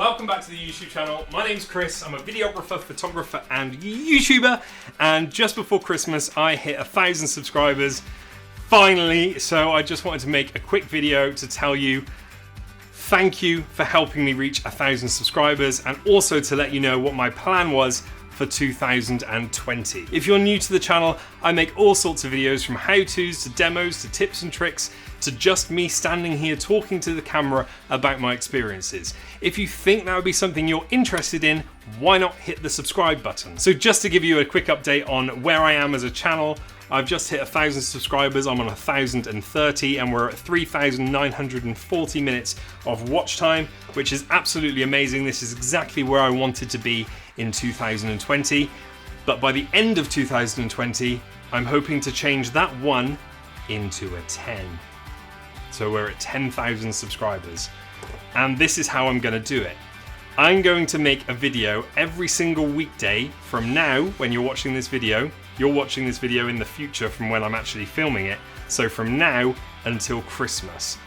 welcome back to the YouTube channel. My name's Chris, I'm a videographer, photographer and YouTuber, and just before Christmas I hit 1,000 subscribers, finally, so I just wanted to make a quick video to tell you thank you for helping me reach 1,000 subscribers, and also to let you know what my plan was for 2020. If you're new to the channel, I make all sorts of videos, from how-tos to demos to tips and tricks to just me standing here talking to the camera about my experiences. If you think that would be something you're interested in, why not hit the subscribe button? So just to give you a quick update on where I am as a channel, I've just hit 1,000 subscribers, I'm on 1,030 and we're at 3,940 minutes of watch time, which is absolutely amazing. This is exactly where I wanted to be in 2020. But by the end of 2020, I'm hoping to change that 1 into a 10. So we're at 10,000 subscribers. And this is how I'm gonna do it. I'm going to make a video every single weekday from now. When you're watching this video, you're watching this video in the future from when I'm actually filming it. So from now until Christmas.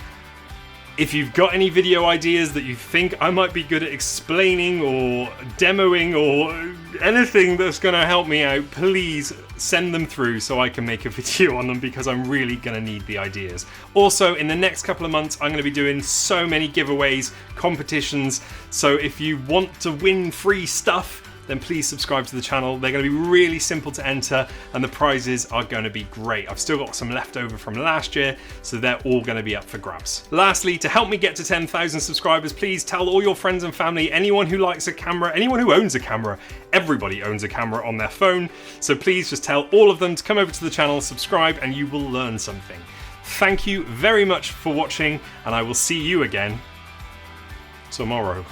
If you've got any video ideas that you think I might be good at explaining or demoing or anything that's gonna help me out, please send them through so I can make a video on them, because I'm really gonna need the ideas. Also, in the next couple of months, I'm gonna be doing so many giveaways, competitions, so if you want to win free stuff, then please subscribe to the channel. They're going to be really simple to enter and the prizes are going to be great. I've still got some left over from last year, so they're all going to be up for grabs. Lastly, to help me get to 10,000 subscribers, please tell all your friends and family, anyone who likes a camera, anyone who owns a camera. Everybody owns a camera on their phone, so please just tell all of them to come over to the channel, subscribe, and you will learn something. Thank you very much for watching, and I will see you again tomorrow.